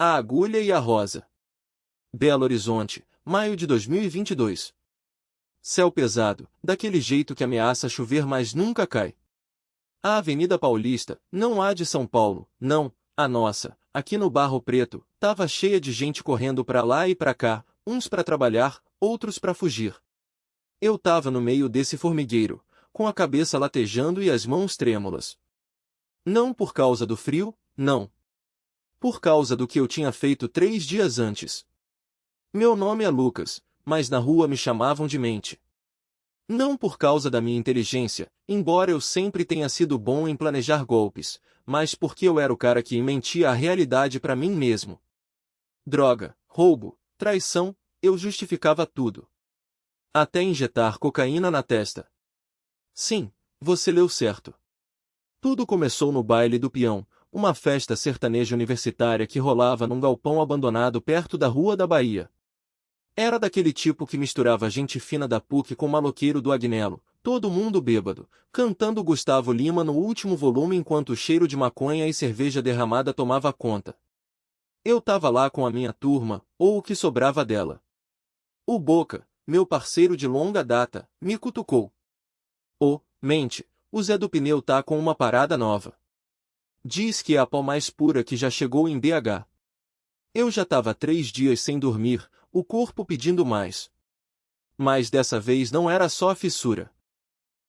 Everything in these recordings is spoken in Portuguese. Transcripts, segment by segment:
A Agulha e a Rosa. Belo Horizonte, maio de 2022. Céu pesado, daquele jeito que ameaça chover mas nunca cai. A Avenida Paulista, não a de São Paulo, não, a nossa, aqui no Barro Preto, tava cheia de gente correndo pra lá e pra cá, uns pra trabalhar, outros pra fugir. Eu tava no meio desse formigueiro, com a cabeça latejando e as mãos trêmulas. Não por causa do frio, não. Por causa do que eu tinha feito 3 dias antes. Meu nome é Lucas, mas na rua me chamavam de Mente. Não por causa da minha inteligência, embora eu sempre tenha sido bom em planejar golpes, mas porque eu era o cara que mentia a realidade pra mim mesmo. Droga, roubo, traição, eu justificava tudo. Até injetar cocaína na testa. Sim, você leu certo. Tudo começou no baile do peão, uma festa sertaneja universitária que rolava num galpão abandonado perto da Rua da Bahia. Era daquele tipo que misturava gente fina da PUC com maloqueiro do Agnello, todo mundo bêbado, cantando Gustavo Lima no último volume enquanto o cheiro de maconha e cerveja derramada tomava conta. Eu tava lá com a minha turma, ou o que sobrava dela. O Boca, meu parceiro de longa data, me cutucou. Ô, Mente, o Zé do Pneu tá com uma parada nova. Diz que é a pó mais pura que já chegou em BH. Eu já tava 3 dias sem dormir, o corpo pedindo mais. Mas dessa vez não era só a fissura.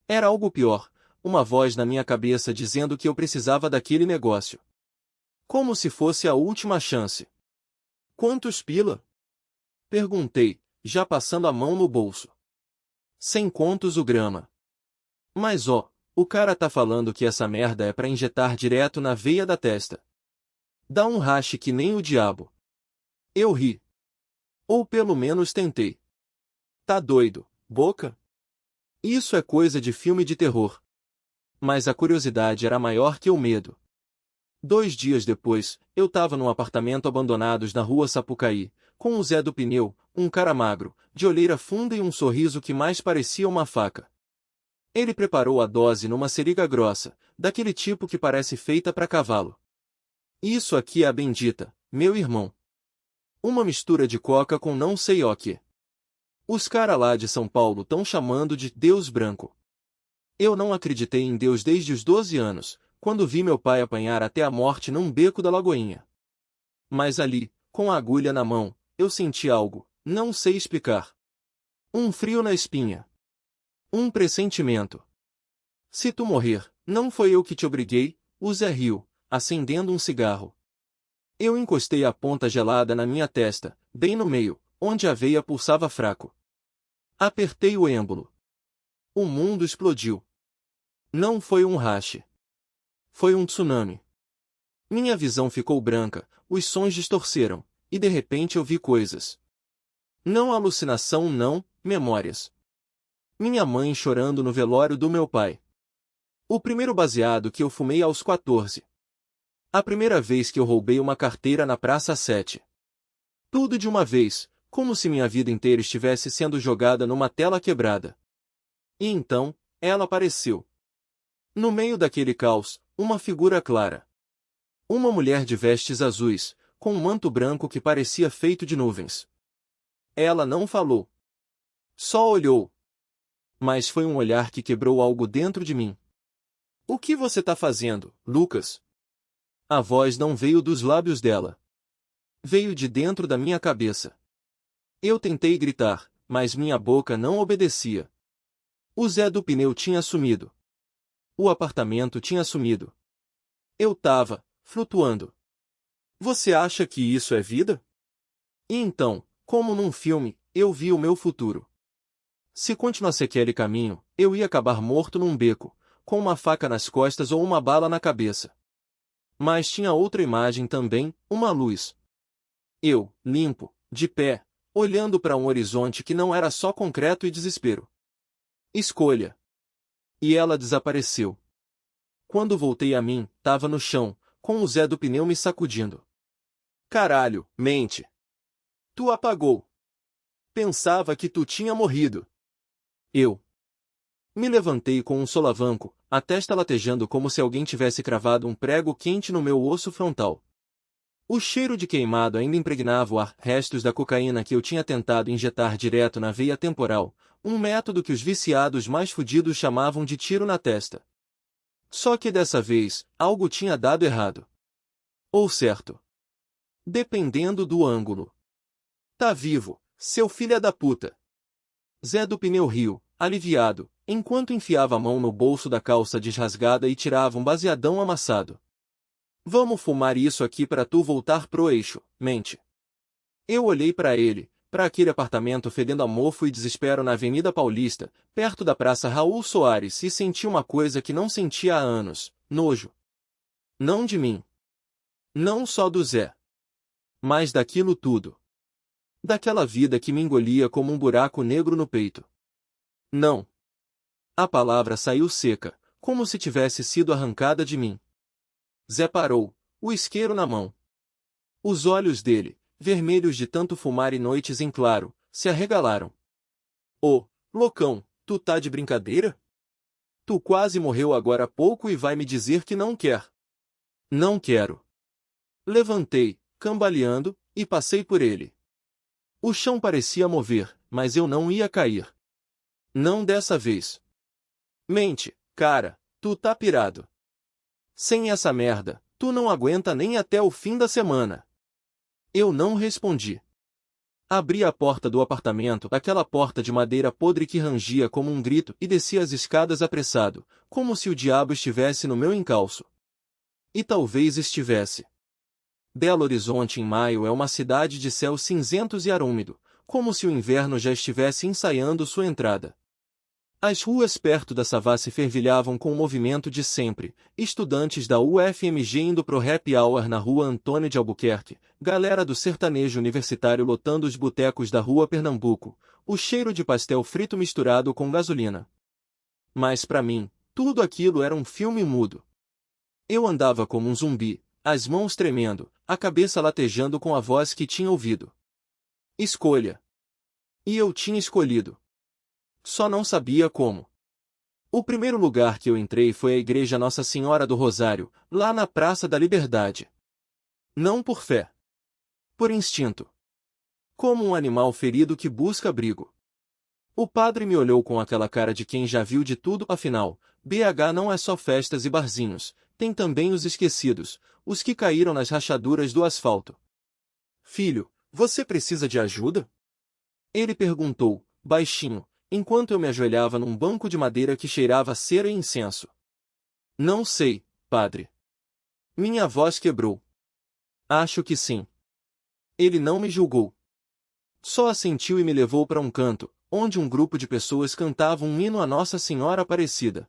Era algo pior, uma voz na minha cabeça dizendo que eu precisava daquele negócio. Como se fosse a última chance. Quantos pila? Perguntei, já passando a mão no bolso. 100 contos o grama. Mas ó, o cara tá falando que essa merda é pra injetar direto na veia da testa. Dá um rache que nem o diabo. Eu ri. Ou pelo menos tentei. Tá doido, Boca? Isso é coisa de filme de terror. Mas a curiosidade era maior que o medo. 2 dias depois, eu tava num apartamento abandonados na rua Sapucaí, com o Zé do Pneu, um cara magro, de olheira funda e um sorriso que mais parecia uma faca. Ele preparou a dose numa seringa grossa, daquele tipo que parece feita pra cavalo. Isso aqui é a bendita, meu irmão. Uma mistura de coca com não sei o que. Os cara lá de São Paulo tão chamando de Deus branco. Eu não acreditei em Deus desde os 12 anos, quando vi meu pai apanhar até a morte num beco da Lagoinha. Mas ali, com a agulha na mão, eu senti algo, não sei explicar. Um frio na espinha. Um pressentimento. Se tu morrer, não foi eu que te obriguei, o Zé riu, acendendo um cigarro. Eu encostei a ponta gelada na minha testa, bem no meio, onde a veia pulsava fraco. Apertei o êmbolo. O mundo explodiu. Não foi um rache. Foi um tsunami. Minha visão ficou branca, os sons distorceram, e de repente eu vi coisas. Não alucinação não, memórias. Minha mãe chorando no velório do meu pai. O primeiro baseado que eu fumei aos 14. A primeira vez que eu roubei uma carteira na Praça 7. Tudo de uma vez, como se minha vida inteira estivesse sendo jogada numa tela quebrada. E então, ela apareceu. No meio daquele caos, uma figura clara. Uma mulher de vestes azuis, com um manto branco que parecia feito de nuvens. Ela não falou. Só olhou. Mas foi um olhar que quebrou algo dentro de mim. O que você tá fazendo, Lucas? A voz não veio dos lábios dela. Veio de dentro da minha cabeça. Eu tentei gritar, mas minha boca não obedecia. O Zé do Pneu tinha sumido. O apartamento tinha sumido. Eu tava, flutuando. Você acha que isso é vida? E então, como num filme, eu vi o meu futuro. Se continuasse aquele caminho, eu ia acabar morto num beco, com uma faca nas costas ou uma bala na cabeça. Mas tinha outra imagem também, uma luz. Eu, limpo, de pé, olhando para um horizonte que não era só concreto e desespero. Escolha. E ela desapareceu. Quando voltei a mim, tava no chão, com o Zé do Pneu me sacudindo. Caralho, Mente. Tu apagou. Pensava que tu tinha morrido. Eu me levantei com um solavanco, a testa latejando como se alguém tivesse cravado um prego quente no meu osso frontal. O cheiro de queimado ainda impregnava o ar, restos da cocaína que eu tinha tentado injetar direto na veia temporal, um método que os viciados mais fudidos chamavam de tiro na testa. Só que dessa vez, algo tinha dado errado. Ou certo. Dependendo do ângulo. Tá vivo, seu filho da puta. Zé do Pneu riu, aliviado, enquanto enfiava a mão no bolso da calça desrasgada e tirava um baseadão amassado. Vamos fumar isso aqui para tu voltar pro eixo, mente. Eu olhei para ele, para aquele apartamento fedendo a mofo e desespero na Avenida Paulista, perto da Praça Raul Soares, e senti uma coisa que não sentia há anos: nojo. Não de mim. Não só do Zé. Mas daquilo tudo. Daquela vida que me engolia como um buraco negro no peito. Não. A palavra saiu seca, como se tivesse sido arrancada de mim. Zé parou, o isqueiro na mão. Os olhos dele, vermelhos de tanto fumar e noites em claro, se arregalaram. Ô, loucão, tu tá de brincadeira? Tu quase morreu agora há pouco e vai me dizer que não quer. Não quero. Levantei, cambaleando, e passei por ele. O chão parecia mover, mas eu não ia cair. Não dessa vez. Mente, cara, tu tá pirado. Sem essa merda, tu não aguenta nem até o fim da semana. Eu não respondi. Abri a porta do apartamento, aquela porta de madeira podre que rangia como um grito, e desci as escadas apressado, como se o diabo estivesse no meu encalço. E talvez estivesse. Belo Horizonte em maio é uma cidade de céus cinzentos e ar úmido, como se o inverno já estivesse ensaiando sua entrada. As ruas perto da Savassi fervilhavam com o movimento de sempre, estudantes da UFMG indo pro happy hour na rua Antônio de Albuquerque, galera do sertanejo universitário lotando os botecos da rua Pernambuco, o cheiro de pastel frito misturado com gasolina. Mas para mim, tudo aquilo era um filme mudo. Eu andava como um zumbi, as mãos tremendo, a cabeça latejando com a voz que tinha ouvido. Escolha. E eu tinha escolhido. Só não sabia como. O primeiro lugar que eu entrei foi a Igreja Nossa Senhora do Rosário, lá na Praça da Liberdade. Não por fé. Por instinto. Como um animal ferido que busca abrigo. O padre me olhou com aquela cara de quem já viu de tudo, afinal, BH não é só festas e barzinhos, tem também os esquecidos, os que caíram nas rachaduras do asfalto. Filho, você precisa de ajuda? Ele perguntou, baixinho, enquanto eu me ajoelhava num banco de madeira que cheirava a cera e incenso. Não sei, padre. Minha voz quebrou. Acho que sim. Ele não me julgou. Só assentiu e me levou para um canto, onde um grupo de pessoas cantava um hino a Nossa Senhora Aparecida.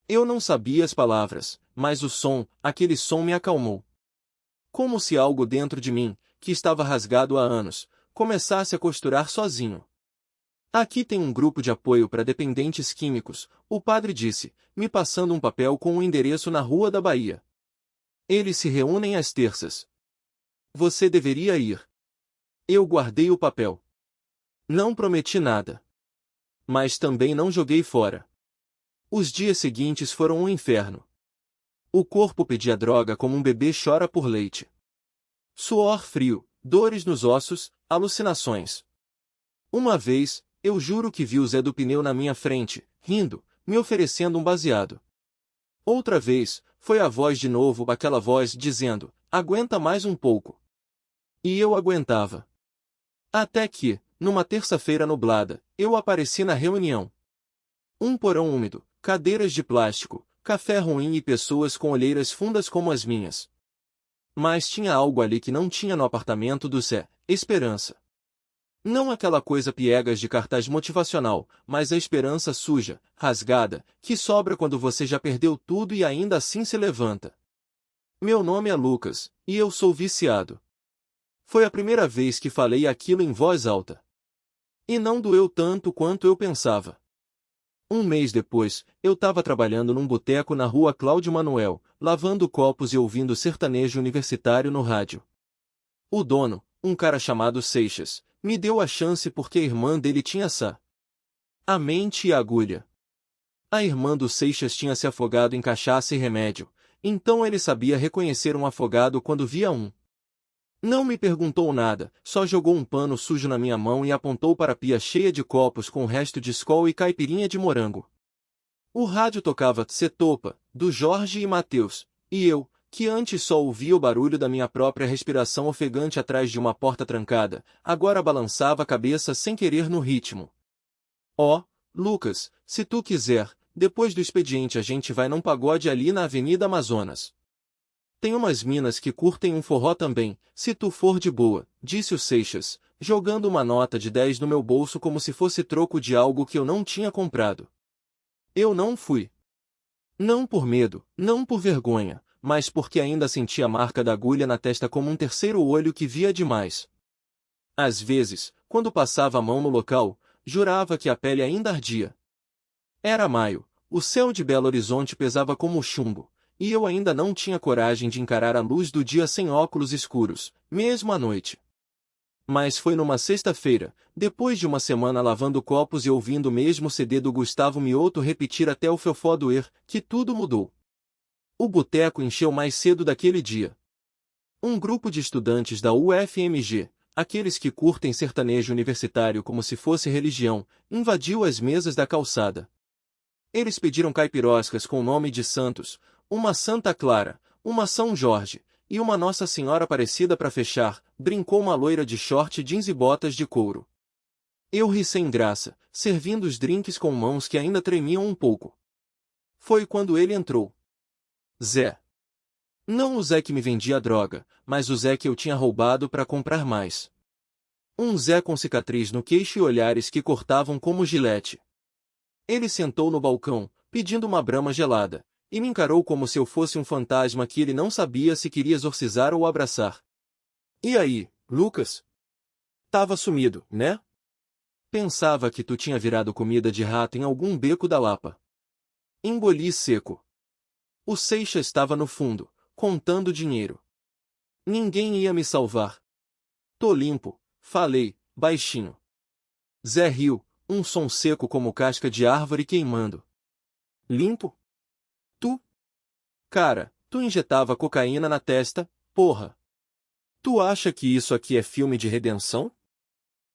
Eu não sabia as palavras, mas o som, aquele som me acalmou. Como se algo dentro de mim, que estava rasgado há anos, começasse a costurar sozinho. Aqui tem um grupo de apoio para dependentes químicos, o padre disse, me passando um papel com um endereço na Rua da Bahia. Eles se reúnem às terças. Você deveria ir. Eu guardei o papel. Não prometi nada. Mas também não joguei fora. Os dias seguintes foram um inferno. O corpo pedia droga como um bebê chora por leite. Suor frio, dores nos ossos, alucinações. Uma vez, eu juro que vi o Zé do Pneu na minha frente, rindo, me oferecendo um baseado. Outra vez, foi a voz de novo, aquela voz dizendo, aguenta mais um pouco. E eu aguentava. Até que, numa terça-feira nublada, eu apareci na reunião. Um porão úmido, cadeiras de plástico, café ruim e pessoas com olheiras fundas como as minhas. Mas tinha algo ali que não tinha no apartamento do Zé, esperança. Não aquela coisa piegas de cartaz motivacional, mas a esperança suja, rasgada, que sobra quando você já perdeu tudo e ainda assim se levanta. Meu nome é Lucas, e eu sou viciado. Foi a primeira vez que falei aquilo em voz alta. E não doeu tanto quanto eu pensava. Um mês depois, eu estava trabalhando num boteco na rua Cláudio Manuel, lavando copos e ouvindo sertanejo universitário no rádio. O dono, um cara chamado Seixas, me deu a chance porque a irmã dele tinha a mente e a agulha. A irmã do Seixas tinha se afogado em cachaça e remédio, então ele sabia reconhecer um afogado quando via um. Não me perguntou nada, só jogou um pano sujo na minha mão e apontou para a pia cheia de copos com o resto de Skol e caipirinha de morango. O rádio tocava "Cê Topa", do Jorge e Mateus, e eu, que antes só ouvia o barulho da minha própria respiração ofegante atrás de uma porta trancada, agora balançava a cabeça sem querer no ritmo. Ó, Lucas, se tu quiser, depois do expediente a gente vai num pagode ali na Avenida Amazonas. Tem umas minas que curtem um forró também, se tu for de boa, disse o Seixas, jogando uma nota de 10 no meu bolso como se fosse troco de algo que eu não tinha comprado. Eu não fui. Não por medo, não por vergonha, mas porque ainda sentia a marca da agulha na testa como um terceiro olho que via demais. Às vezes, quando passava a mão no local, jurava que a pele ainda ardia. Era maio, o céu de Belo Horizonte pesava como chumbo, e eu ainda não tinha coragem de encarar a luz do dia sem óculos escuros, mesmo à noite. Mas foi numa sexta-feira, depois de uma semana lavando copos e ouvindo o mesmo CD do Gustavo Mioto repetir até o fiofó doer, que tudo mudou. O boteco encheu mais cedo daquele dia. Um grupo de estudantes da UFMG, aqueles que curtem sertanejo universitário como se fosse religião, invadiu as mesas da calçada. Eles pediram caipiroscas com o nome de santos, uma Santa Clara, uma São Jorge, e uma Nossa Senhora Aparecida para fechar, brincou uma loira de short jeans e botas de couro. Eu ri sem graça, servindo os drinks com mãos que ainda tremiam um pouco. Foi quando ele entrou. Zé. Não o Zé que me vendia droga, mas o Zé que eu tinha roubado para comprar mais. Um Zé com cicatriz no queixo e olhares que cortavam como gilete. Ele sentou no balcão, pedindo uma brama gelada, e me encarou como se eu fosse um fantasma que ele não sabia se queria exorcizar ou abraçar. E aí, Lucas? Tava sumido, né? Pensava que tu tinha virado comida de rato em algum beco da Lapa. Engoli seco. O Seixas estava no fundo, contando dinheiro. Ninguém ia me salvar. Tô limpo, falei, baixinho. Zé riu, um som seco como casca de árvore queimando. Limpo? Tu? Cara, tu injetava cocaína na testa, porra. Tu acha que isso aqui é filme de redenção?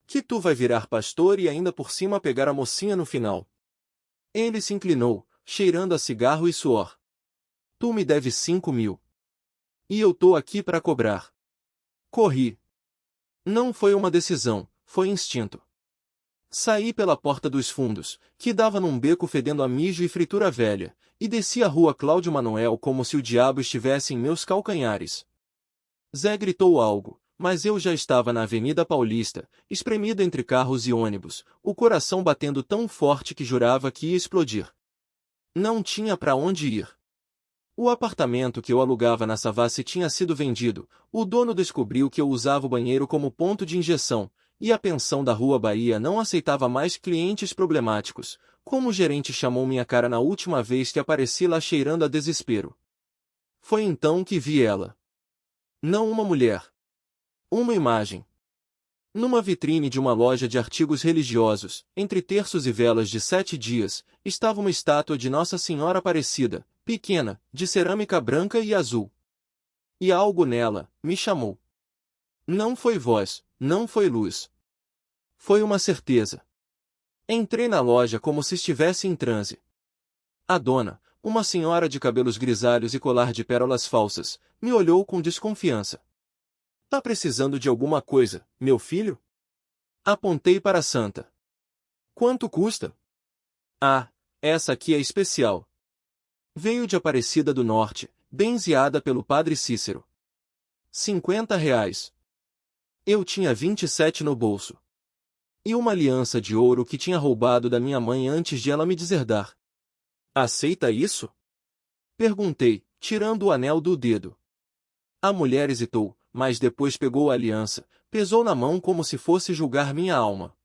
Que tu vai virar pastor e ainda por cima pegar a mocinha no final. Ele se inclinou, cheirando a cigarro e suor. Tu me deves 5.000. E eu tô aqui para cobrar. Corri. Não foi uma decisão, foi instinto. Saí pela porta dos fundos, que dava num beco fedendo a mijo e fritura velha, e desci a rua Cláudio Manuel como se o diabo estivesse em meus calcanhares. Zé gritou algo, mas eu já estava na Avenida Paulista, espremido entre carros e ônibus, o coração batendo tão forte que jurava que ia explodir. Não tinha para onde ir. O apartamento que eu alugava na Savassi tinha sido vendido, o dono descobriu que eu usava o banheiro como ponto de injeção, e a pensão da Rua Bahia não aceitava mais clientes problemáticos, como o gerente chamou minha cara na última vez que apareci lá cheirando a desespero. Foi então que vi ela. Não uma mulher. Uma imagem. Numa vitrine de uma loja de artigos religiosos, entre terços e velas de 7 dias, estava uma estátua de Nossa Senhora Aparecida, pequena, de cerâmica branca e azul. E algo nela me chamou. Não foi voz, não foi luz. Foi uma certeza. Entrei na loja como se estivesse em transe. A dona, uma senhora de cabelos grisalhos e colar de pérolas falsas, me olhou com desconfiança. Tá precisando de alguma coisa, meu filho? Apontei para a santa. Quanto custa? Ah, essa aqui é especial. Veio de Aparecida do Norte, benzeada pelo padre Cícero. R$ 50. Eu tinha 27 no bolso. E uma aliança de ouro que tinha roubado da minha mãe antes de ela me deserdar. Aceita isso? Perguntei, tirando o anel do dedo. A mulher hesitou, mas depois pegou a aliança, pesou na mão como se fosse julgar minha alma.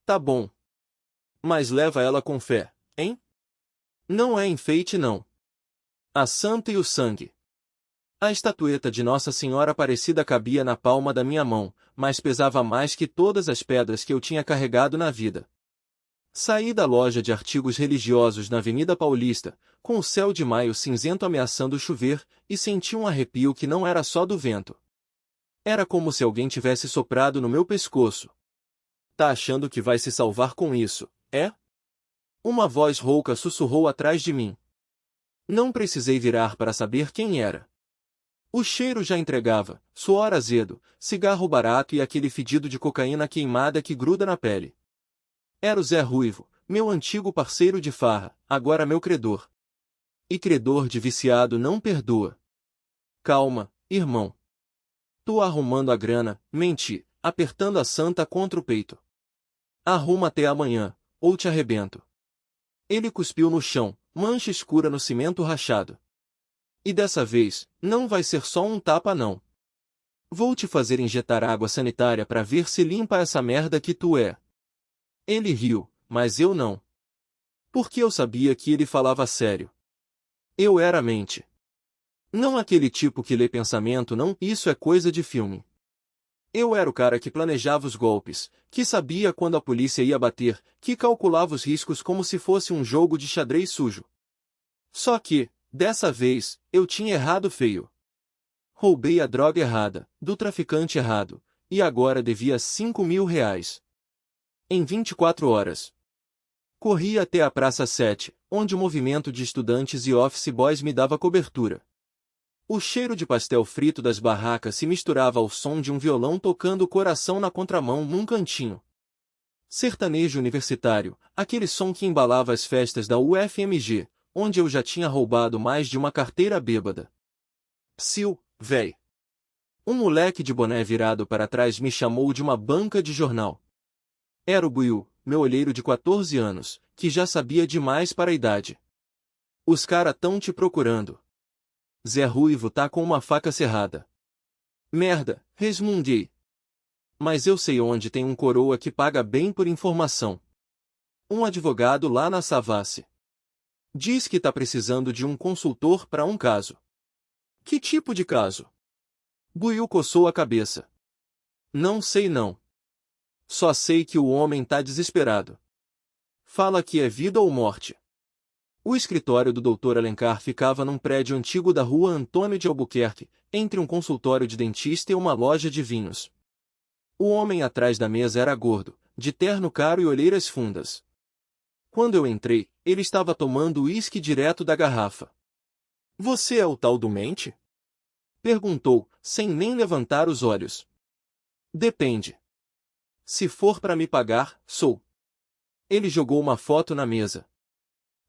Tá bom. Mas leva ela com fé, hein? Não é enfeite não. A santa e o sangue. A estatueta de Nossa Senhora Aparecida cabia na palma da minha mão, mas pesava mais que todas as pedras que eu tinha carregado na vida. Saí da loja de artigos religiosos na Avenida Paulista, com o céu de maio cinzento ameaçando chover, e senti um arrepio que não era só do vento. Era como se alguém tivesse soprado no meu pescoço. Tá achando que vai se salvar com isso, é? Uma voz rouca sussurrou atrás de mim. Não precisei virar para saber quem era. O cheiro já entregava, suor azedo, cigarro barato e aquele fedido de cocaína queimada que gruda na pele. Era o Zé Ruivo, meu antigo parceiro de farra, agora meu credor. E credor de viciado não perdoa. Calma, irmão. Tô arrumando a grana, menti, apertando a santa contra o peito. Arruma até amanhã, ou te arrebento. Ele cuspiu no chão, mancha escura no cimento rachado. E dessa vez, não vai ser só um tapa não. Vou te fazer injetar água sanitária para ver se limpa essa merda que tu é. Ele riu, mas eu não. Porque eu sabia que ele falava sério. Eu era mente. Não aquele tipo que lê pensamento não, isso é coisa de filme. Eu era o cara que planejava os golpes, que sabia quando a polícia ia bater, que calculava os riscos como se fosse um jogo de xadrez sujo. Só que, dessa vez, eu tinha errado feio. Roubei a droga errada, do traficante errado, e agora devia 5.000 reais. Em 24 horas. Corri até a Praça 7, onde o movimento de estudantes e office boys me dava cobertura. O cheiro de pastel frito das barracas se misturava ao som de um violão tocando coração na contramão num cantinho. Sertanejo universitário, aquele som que embalava as festas da UFMG, onde eu já tinha roubado mais de uma carteira bêbada. Psiu, véi. Um moleque de boné virado para trás me chamou de uma banca de jornal. Era o Buiu, meu olheiro de 14 anos, que já sabia demais para a idade. Os cara tão te procurando. Zé Ruivo tá com uma faca cerrada. Merda, resmungei. Mas eu sei onde tem um coroa que paga bem por informação. Um advogado lá na Savassi. Diz que tá precisando de um consultor para um caso. Que tipo de caso? Buiu coçou a cabeça. Não sei não. Só sei que o homem tá desesperado. Fala que é vida ou morte. O escritório do Dr. Alencar ficava num prédio antigo da rua Antônio de Albuquerque, entre um consultório de dentista e uma loja de vinhos. O homem atrás da mesa era gordo, de terno caro e olheiras fundas. Quando eu entrei, ele estava tomando uísque direto da garrafa. Você é o tal do mente? Perguntou, sem nem levantar os olhos. Depende. Se for para me pagar, sou. Ele jogou uma foto na mesa.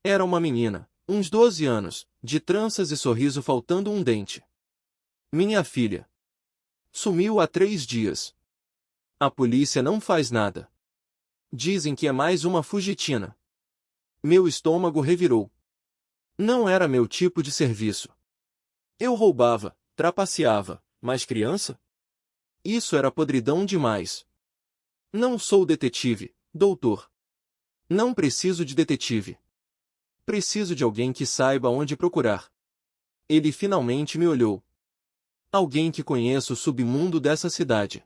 Era uma menina, uns 12 anos, de tranças e sorriso faltando um dente. Minha filha. Sumiu há 3 dias. A polícia não faz nada. Dizem que é mais uma fugitina. Meu estômago revirou. Não era meu tipo de serviço. Eu roubava, trapaceava, mas criança? Isso era podridão demais. Não sou detetive, doutor. Não preciso de detetive. Preciso de alguém que saiba onde procurar. Ele finalmente me olhou. Alguém que conheça o submundo dessa cidade.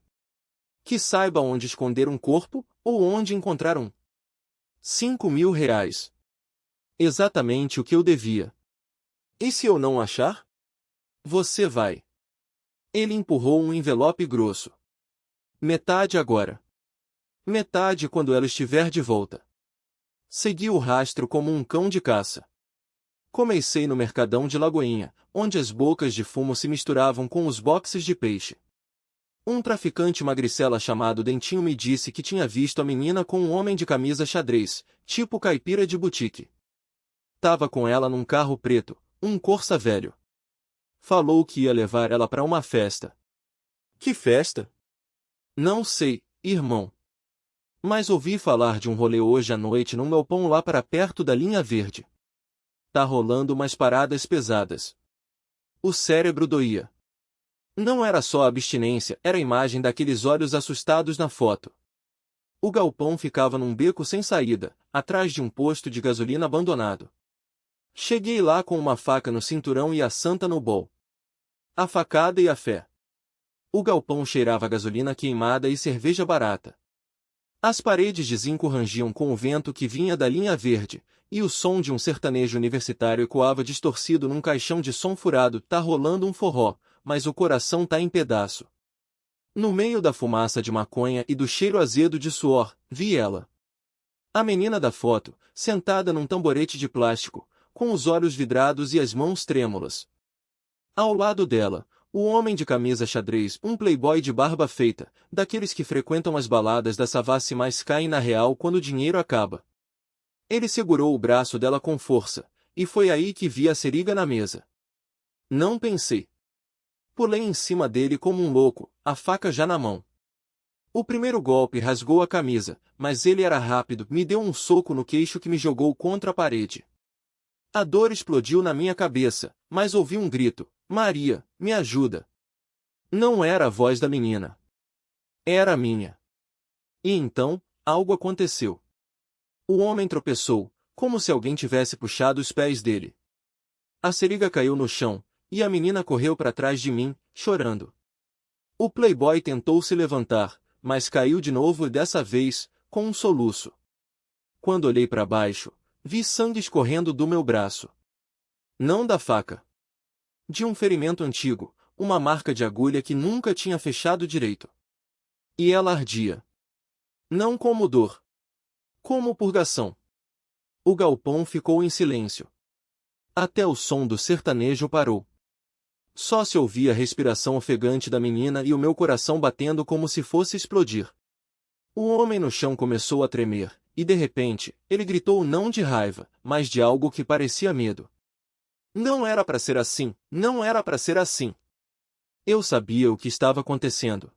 Que saiba onde esconder um corpo, ou onde encontrar um. 5.000 reais. Exatamente o que eu devia. E se eu não achar? Você vai. Ele empurrou um envelope grosso. Metade agora. Metade quando ela estiver de volta. Segui o rastro como um cão de caça. Comecei no mercadão de Lagoinha, onde as bocas de fumo se misturavam com os boxes de peixe. Um traficante magricela chamado Dentinho me disse que tinha visto a menina com um homem de camisa xadrez, tipo caipira de boutique. Tava com ela num carro preto, um Corsa velho. Falou que ia levar ela para uma festa. Que festa? Não sei, irmão. Mas ouvi falar de um rolê hoje à noite num galpão lá para perto da linha verde. Tá rolando umas paradas pesadas. O cérebro doía. Não era só a abstinência, era a imagem daqueles olhos assustados na foto. O galpão ficava num beco sem saída, atrás de um posto de gasolina abandonado. Cheguei lá com uma faca no cinturão e a santa no bol. A facada e a fé. O galpão cheirava a gasolina queimada e cerveja barata. As paredes de zinco rangiam com o vento que vinha da linha verde, e o som de um sertanejo universitário ecoava distorcido num caixão de som furado. Tá rolando um forró, mas o coração tá em pedaço. No meio da fumaça de maconha e do cheiro azedo de suor, vi ela. A menina da foto, sentada num tamborete de plástico, com os olhos vidrados e as mãos trêmulas. Ao lado dela, o homem de camisa xadrez, um playboy de barba feita, daqueles que frequentam as baladas da Savassi mas caem na real quando o dinheiro acaba. Ele segurou o braço dela com força, e foi aí que vi a seriga na mesa. Não pensei. Pulei em cima dele como um louco, a faca já na mão. O primeiro golpe rasgou a camisa, mas ele era rápido, me deu um soco no queixo que me jogou contra a parede. A dor explodiu na minha cabeça, mas ouvi um grito: Maria, me ajuda! Não era a voz da menina. Era a minha. E então, algo aconteceu. O homem tropeçou, como se alguém tivesse puxado os pés dele. A seriga caiu no chão, e a menina correu para trás de mim, chorando. O playboy tentou se levantar, mas caiu de novo e dessa vez, com um soluço. Quando olhei para baixo, vi sangue escorrendo do meu braço. Não da faca. De um ferimento antigo, uma marca de agulha que nunca tinha fechado direito. E ela ardia. Não como dor. Como purgação. O galpão ficou em silêncio. Até o som do sertanejo parou. Só se ouvia a respiração ofegante da menina e o meu coração batendo como se fosse explodir. O homem no chão começou a tremer, e de repente, ele gritou não de raiva, mas de algo que parecia medo. Não era para ser assim, não era para ser assim. Eu sabia o que estava acontecendo.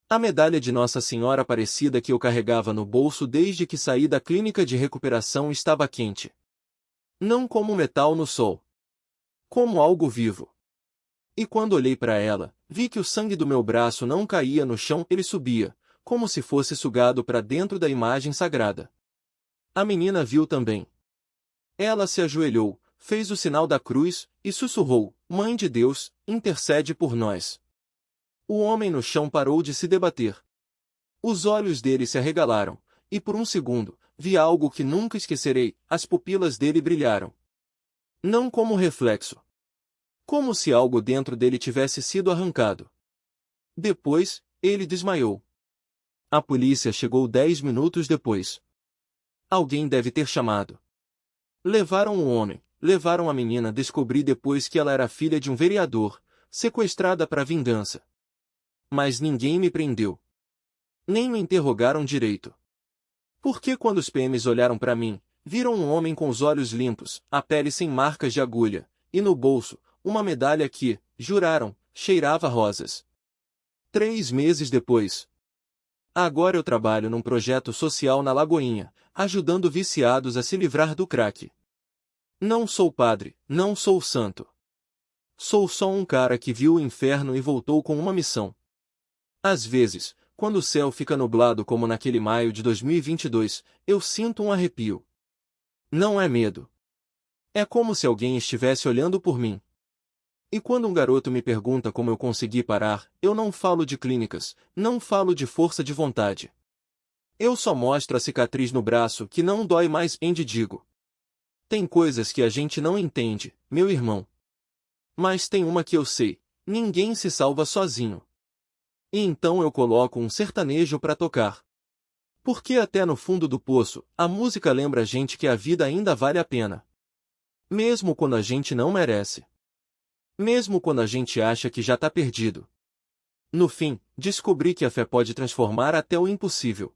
A medalha de Nossa Senhora Aparecida que eu carregava no bolso desde que saí da clínica de recuperação estava quente. Não como metal no sol. Como algo vivo. E quando olhei para ela, vi que o sangue do meu braço não caía no chão, ele subia, como se fosse sugado para dentro da imagem sagrada. A menina viu também. Ela se ajoelhou, fez o sinal da cruz, e sussurrou: Mãe de Deus, intercede por nós. O homem no chão parou de se debater. Os olhos dele se arregalaram, e por um segundo, vi algo que nunca esquecerei, as pupilas dele brilharam. Não como reflexo. Como se algo dentro dele tivesse sido arrancado. Depois, ele desmaiou. A polícia chegou 10 minutos depois. Alguém deve ter chamado. Levaram o homem, levaram a menina. Descobri depois que ela era filha de um vereador, sequestrada para vingança. Mas ninguém me prendeu. Nem me interrogaram direito. Porque quando os PMs olharam para mim, viram um homem com os olhos limpos, a pele sem marcas de agulha, e no bolso, uma medalha que, juraram, cheirava rosas. 3 meses depois. Agora eu trabalho num projeto social na Lagoinha, ajudando viciados a se livrar do crack. Não sou padre, não sou santo. Sou só um cara que viu o inferno e voltou com uma missão. Às vezes, quando o céu fica nublado como naquele maio de 2022, eu sinto um arrepio. Não é medo. É como se alguém estivesse olhando por mim. E quando um garoto me pergunta como eu consegui parar, eu não falo de clínicas, não falo de força de vontade. Eu só mostro a cicatriz no braço que não dói mais e digo. Tem coisas que a gente não entende, meu irmão. Mas tem uma que eu sei, ninguém se salva sozinho. E então eu coloco um sertanejo para tocar. Porque até no fundo do poço, a música lembra a gente que a vida ainda vale a pena. Mesmo quando a gente não merece. Mesmo quando a gente acha que já está perdido. No fim, descobri que a fé pode transformar até o impossível.